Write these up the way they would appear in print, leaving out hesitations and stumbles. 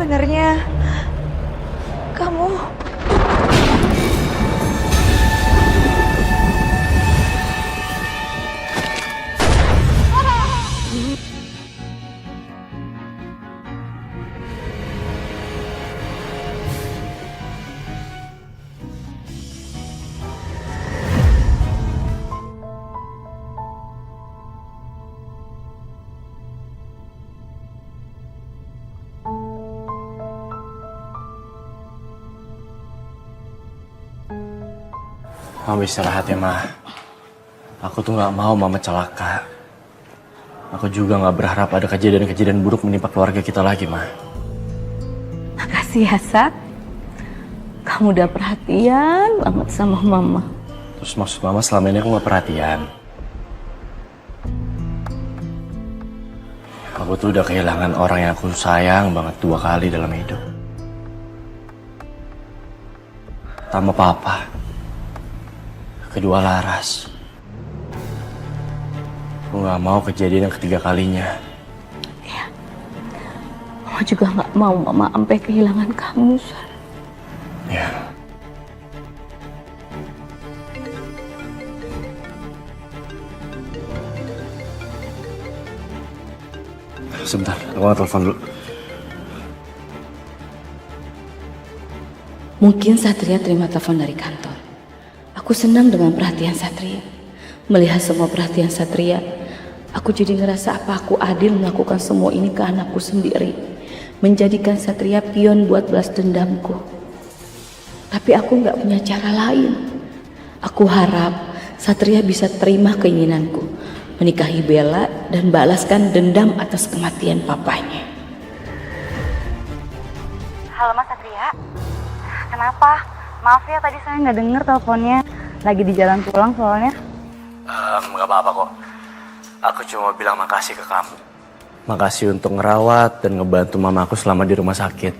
Sebenarnya kamu... Mama istirahat ya, Ma. Aku tuh gak mau Mama celaka. Aku juga gak berharap ada kejadian-kejadian buruk menimpa keluarga kita lagi, Ma. Makasih ya, Sat. Kamu udah perhatian banget sama Mama. Terus maksud Mama selama ini aku gak perhatian? Aku tuh udah kehilangan orang yang aku sayang banget 2 kali dalam hidup. Pertama Papa. Kedua Laras. Aku gak mau kejadian yang ketiga kalinya. Ya. Mama juga gak mau Mama sampai kehilangan kamu, Sat. Ya. Sebentar, aku mau telepon dulu. Mungkin Satria terima telepon dari kantor. Aku senang dengan perhatian Satria. Melihat semua perhatian Satria, aku jadi ngerasa apa aku adil melakukan semua ini ke anakku sendiri. Menjadikan Satria pion buat balas dendamku. Tapi aku gak punya cara lain. Aku harap Satria bisa terima keinginanku. Menikahi Bella dan balaskan dendam atas kematian papanya. Halo Mas Satria, kenapa? Maaf ya tadi saya nggak denger teleponnya. Lagi di jalan pulang soalnya. Gak apa-apa kok. Aku cuma bilang makasih ke kamu. Makasih untuk ngerawat dan ngebantu mamaku selama di rumah sakit.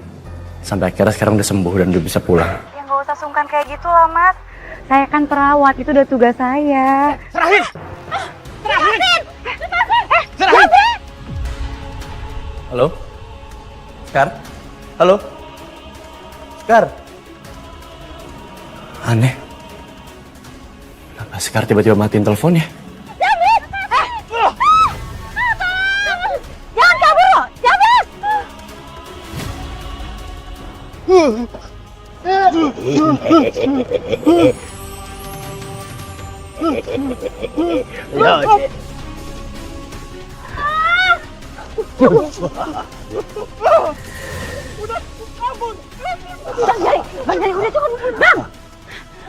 Sampai akhirnya sekarang udah sembuh dan udah bisa pulang. Ya nggak usah sungkan kayak gitu lah Mas. Saya kan perawat, itu udah tugas saya. Serahin! Serahin! Serahin! Halo? Sekar? Halo? Sekar? Aneh. Kenapa Sekar tiba-tiba matiin teleponnya? Jangan kabur loh, jangan! Bang Jali, udah cukup, Bang!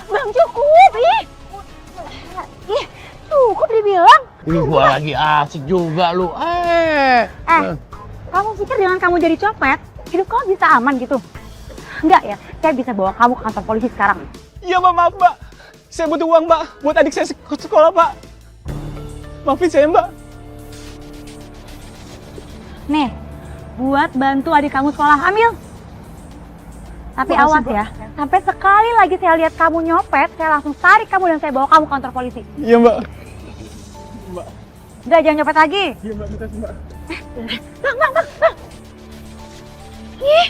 Bang cukup, ih! Ih, cukup dibilang. Ih, gua lagi asik juga lu. Kamu pikir dengan kamu jadi copet, hidup kamu bisa aman gitu? Enggak ya, saya bisa bawa kamu ke kantor polisi sekarang. Iya, Mbak, maaf, Mbak. Saya butuh uang, Mbak, buat adik saya ke sekolah, Pak. Maafin saya, Mbak. Nih, buat bantu adik kamu sekolah, ambil. Tapi Makasih, awas Mbak. ya, sampai sekali lagi saya lihat kamu nyopet, saya langsung tarik kamu dan saya bawa kamu ke kantor polisi. Iya, Mbak. Udah, jangan nyopet lagi. Iya, Mbak, makasih, Mbak. Bang. Ih,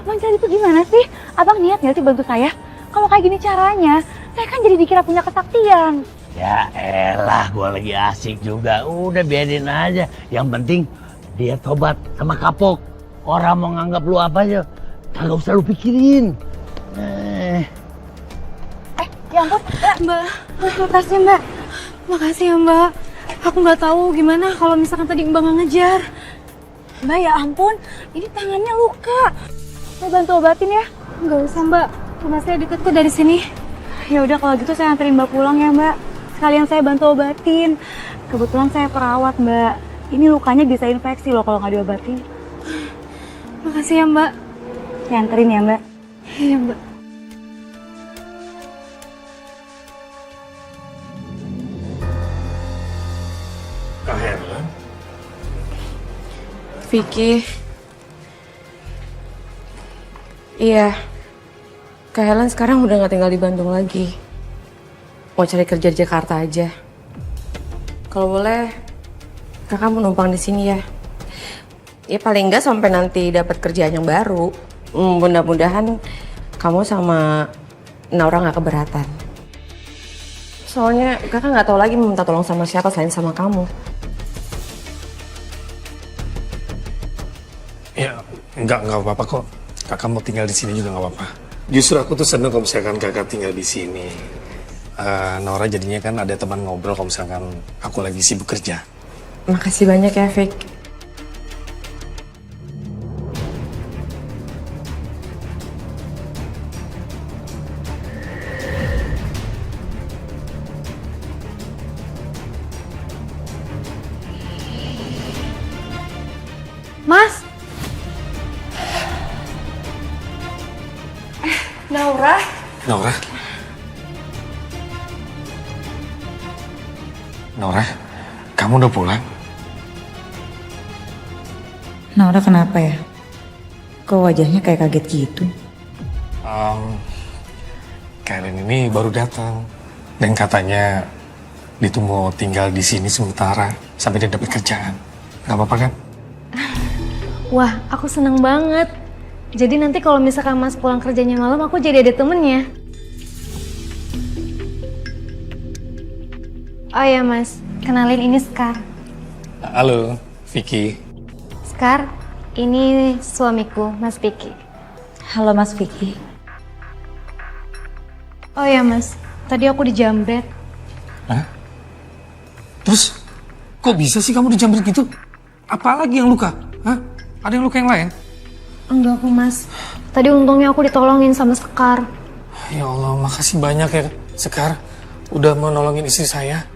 Bang Jali itu gimana sih? Abang niat nggak sih bantu saya? Kalau kayak gini caranya, saya kan jadi dikira punya kesaktian. Ya elah, gua lagi asik juga. Udah biarin aja. Yang penting dia tobat sama kapok. Orang mau nganggap lu apa aja, kagak usah lu pikirin. Ya ampun, Mbak, makasih Mbak. Makasih ya Mbak. Aku nggak tahu gimana kalau misalkan tadi Mbak nggak ngejar. Mbak ya ampun, ini tangannya luka. saya bantu obatin ya. Nggak usah Mbak, rumah saya deket kok dari sini. Ya udah kalau gitu saya anterin Mbak pulang ya Mbak. Sekalian saya bantu obatin. Kebetulan saya perawat Mbak. Ini lukanya bisa infeksi loh kalau nggak diobatin. Makasih ya Mbak. Saya anterin ya Mbak. Iya Mbak. Kak Herman? Vicky. Iya. Kak Helen sekarang udah gak tinggal di Bandung lagi. Mau cari kerja di Jakarta aja. Kalau boleh, kakak mau numpang di sini ya. Ya paling enggak sampai nanti dapat kerjaan yang baru. Mudah-mudahan kamu sama Naura nggak keberatan. Soalnya kakak nggak tahu lagi minta tolong sama siapa selain sama kamu. Ya, nggak apa-apa kok. Kakak mau tinggal di sini juga nggak apa-apa. Justru aku tuh seneng kalau misalkan kakak tinggal di sini. Nora jadinya kan ada teman ngobrol kalau misalkan aku lagi sibuk kerja. Makasih banyak ya, Vic. Mas, Naura? Nora? Nora, kamu udah pulang? Naura kenapa ya? Kok wajahnya kayak kaget gitu? Kalian ini baru datang. Dan katanya dia tuh mau tinggal di sini sementara sampai dia dapat kerjaan. Gak apa-apa kan? wah aku seneng banget. Jadi nanti kalau misalkan Mas pulang kerjanya malam, aku jadi ada temennya. Oh ya Mas, kenalin ini Skar. Halo, Vicky. Skar, ini suamiku, Mas Vicky. Halo Mas Vicky. Oh ya Mas, tadi aku dijambret. Hah? Terus, kok bisa sih kamu dijambret gitu? Apalagi yang luka? Hah? Ada yang luka yang lain? Enggak kok Mas, tadi untungnya aku ditolongin sama Skar. Ya Allah, makasih banyak ya Sekar. Udah mau nolongin istri saya.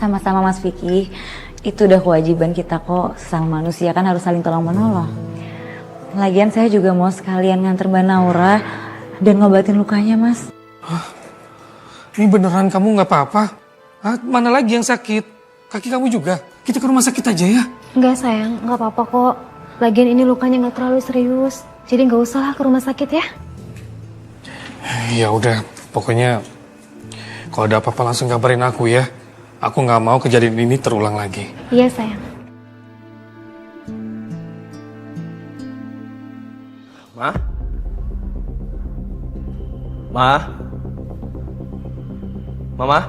Sama-sama Mas Vicky. Itu udah kewajiban kita kok. Sesama manusia kan harus saling tolong-menolong. Lagian saya juga mau sekalian nganter Mbak Naura dan ngobatin lukanya Mas. Hah? Ini beneran kamu nggak apa-apa? Hah? Mana lagi yang sakit? Kaki kamu juga? Kita ke rumah sakit aja ya? Enggak sayang, enggak apa-apa kok. Lagian ini lukanya nggak terlalu serius. Jadi nggak usah lah ke rumah sakit ya. Ya udah, pokoknya kalau ada apa-apa langsung kabarin aku ya. Aku nggak mau kejadian ini terulang lagi. Iya sayang. Ma? Ma? Mama?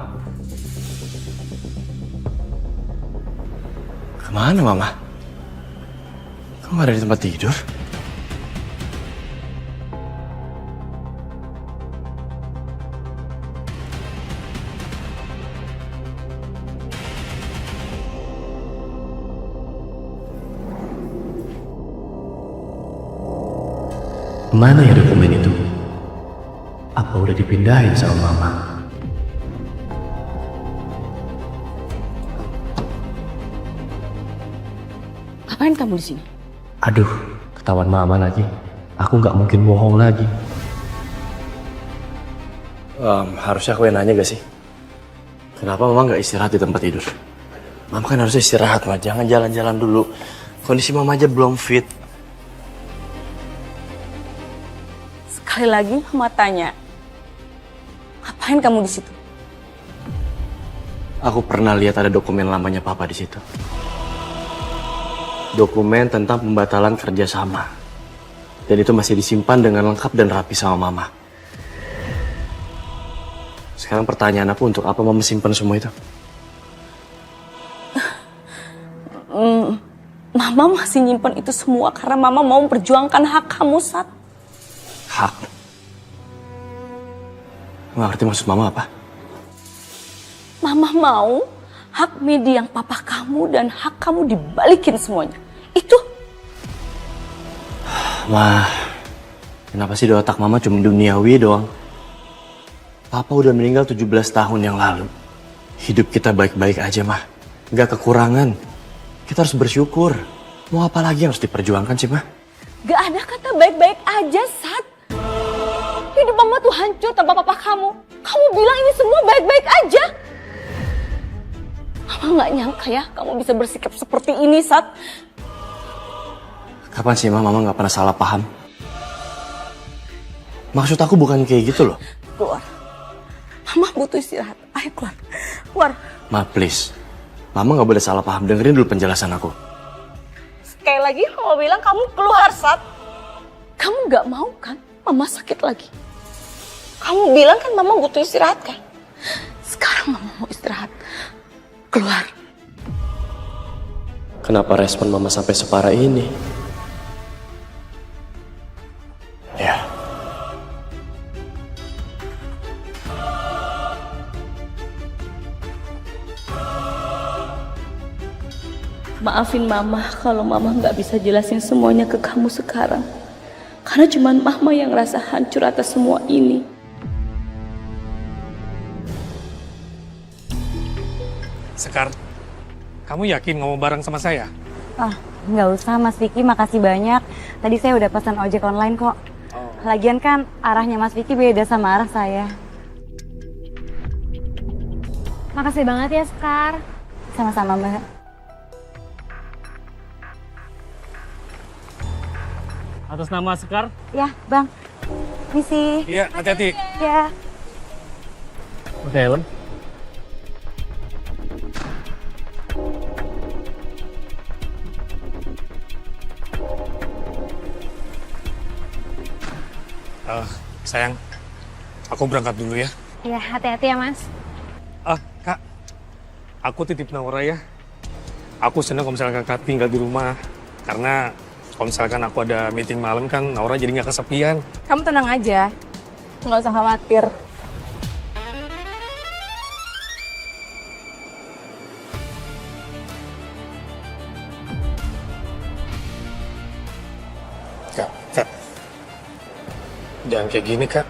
Kemana Mama? Kamu nggak ada di tempat tidur? Mana ya dokumen itu? Apa udah dipindahin sama Mama? Ngapain kamu di sini? Aduh, ketahuan Mama lagi. Aku nggak mungkin bohong lagi. Harusnya aku yang nanya gak sih? Kenapa Mama nggak istirahat di tempat tidur? Mama kan harusnya istirahat, Ma. Jangan jalan-jalan dulu. Kondisi Mama aja belum fit. Sekali lagi Mama tanya, ngapain kamu di situ? Aku pernah lihat ada dokumen lamanya Papa di situ. Dokumen tentang pembatalan kerjasama. Dan itu masih disimpan dengan lengkap dan rapi sama Mama. Sekarang pertanyaan aku, untuk apa Mama simpan semua itu? Mama masih nyimpen itu semua karena Mama mau memperjuangkan hak kamu, Sat. Hak? Nggak ngerti maksud Mama apa? Mama mau hak media yang papa kamu dan hak kamu dibalikin semuanya. Itu. Ma, kenapa sih di otak Mama cuma duniawi doang? Papa udah meninggal 17 tahun yang lalu. Hidup kita baik-baik aja, Ma. Nggak kekurangan. Kita harus bersyukur. Mau apa lagi yang harus diperjuangkan sih, Ma? Gak ada kata baik-baik aja, Sat. Hidup Mama tuh hancur tanpa papa kamu. Kamu bilang ini semua baik-baik aja. Mama gak nyangka ya kamu bisa bersikap seperti ini, Sat. Kapan sih, Mama nggak pernah salah paham? Maksud aku bukan kayak gitu loh. Keluar. Mama butuh istirahat. Ayo keluar. Keluar. Ma, please. Mama nggak boleh salah paham. Dengerin dulu penjelasan aku. Sekali lagi Mama bilang kamu keluar, Sat. Kamu gak mau kan Mama sakit lagi? Kamu bilang kan Mama butuh istirahat kan? Sekarang Mama mau istirahat. Keluar. Kenapa respon Mama sampai separah ini? Ya. Maafin Mama kalau Mama nggak bisa jelasin semuanya ke kamu sekarang. Karena cuman Mama yang rasa hancur atas semua ini. Sekar, kamu yakin ngomong bareng sama saya? Nggak usah Mas Vicky, makasih banyak. Tadi saya udah pesan ojek online kok. Lagian kan arahnya Mas Vicky beda sama arah saya. Makasih banget ya Sekar. Sama-sama Mbak. Atas nama Sekar. Ya Bang, misi. Iya, hati-hati. Ya. Oke, Helen. Sayang, aku berangkat dulu ya. Ya, hati-hati ya Mas. Kak, aku titip Naura ya. Aku senang kalau misalkan kakak tinggal di rumah. Karena kalau misalkan aku ada meeting malam kan, Naura jadi nggak kesepian. Kamu tenang aja, nggak usah khawatir. Kak. Jangan kayak gini, Kak.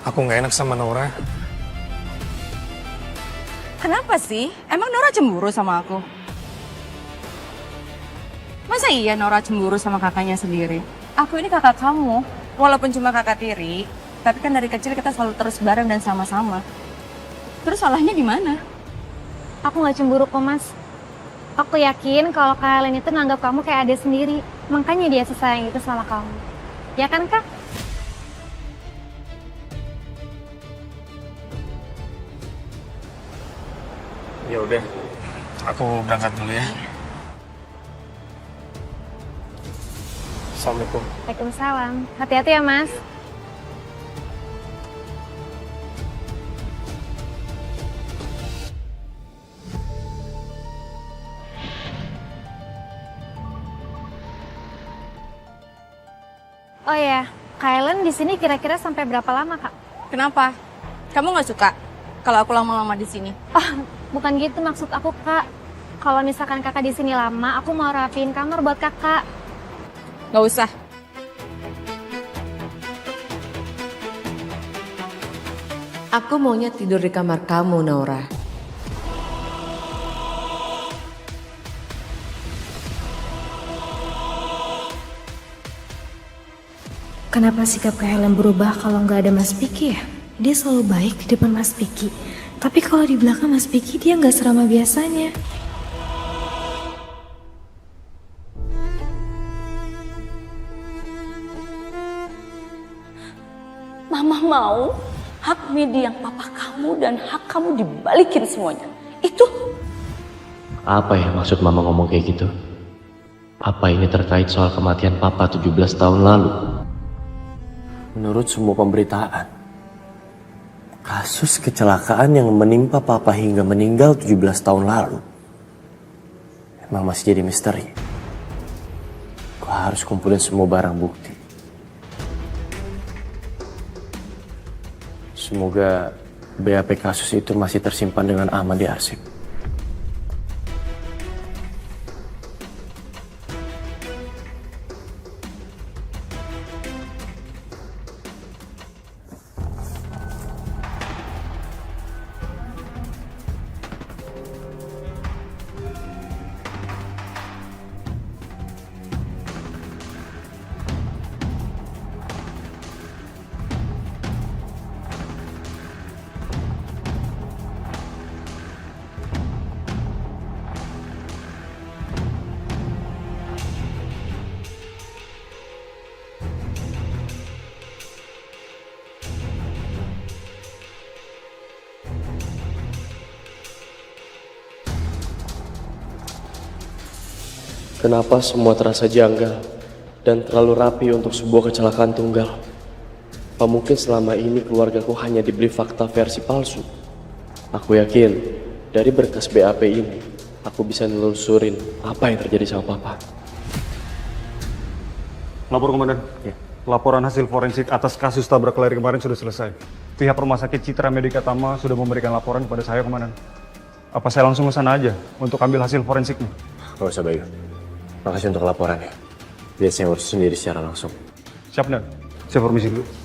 Aku nggak enak sama Naura. Kenapa sih? Emang Nora cemburu sama aku? Masa iya Nora cemburu sama kakaknya sendiri? Aku ini kakak kamu, walaupun cuma kakak tiri, tapi kan dari kecil kita selalu terus bareng dan sama-sama. Terus salahnya di mana? Aku nggak cemburu kok Mas. Aku yakin kalau kalian itu nganggap kamu kayak adik sendiri. Makanya dia sesayang itu sama kamu. Ya kan Kak? Ya udah, aku berangkat dulu ya. Assalamualaikum. Waalaikumsalam. Hati-hati ya Mas. Oh ya, Kailan di sini kira-kira sampai berapa lama, Kak? Kenapa? Kamu nggak suka kalau aku lama-lama di sini? Bukan gitu maksud aku, Kak. Kalau misalkan Kakak di sini lama, aku mau rapiin kamar buat Kakak. Nggak usah. Aku maunya tidur di kamar kamu, Naura. Kenapa sikap Kak Helen berubah kalau nggak ada Mas Piki ya? Dia selalu baik di depan Mas Piki. Tapi kalau di belakang Mas Piki dia nggak seramah biasanya. Mama mau hak Midi yang papa kamu dan hak kamu dibalikin semuanya. Itu. Apa ya maksud Mama ngomong kayak gitu? Apa ini terkait soal kematian Papa 17 tahun lalu? Menurut semua pemberitaan, kasus kecelakaan yang menimpa Papa hingga meninggal 17 tahun lalu emang masih jadi misteri. Gua harus kumpulin semua barang bukti. Semoga BAP kasus itu masih tersimpan dengan aman di arsip. Kenapa semua terasa janggal dan terlalu rapi untuk sebuah kecelakaan tunggal? Apa mungkin selama ini keluargaku hanya dibeli fakta versi palsu? Aku yakin dari berkas BAP ini, aku bisa nelusurin apa yang terjadi sama papa. Lapor komandan. Ya. Laporan hasil forensik atas kasus tabrak lari kemarin sudah selesai. Pihak Rumah Sakit Citra Medika Tama sudah memberikan laporan kepada saya, komandan. Apa saya langsung ke sana aja untuk ambil hasil forensiknya? Gak usah, Bayu. Makasih untuk laporannya. Biar saya urus sendiri secara langsung. Siap, Dan. Saya permisi dulu.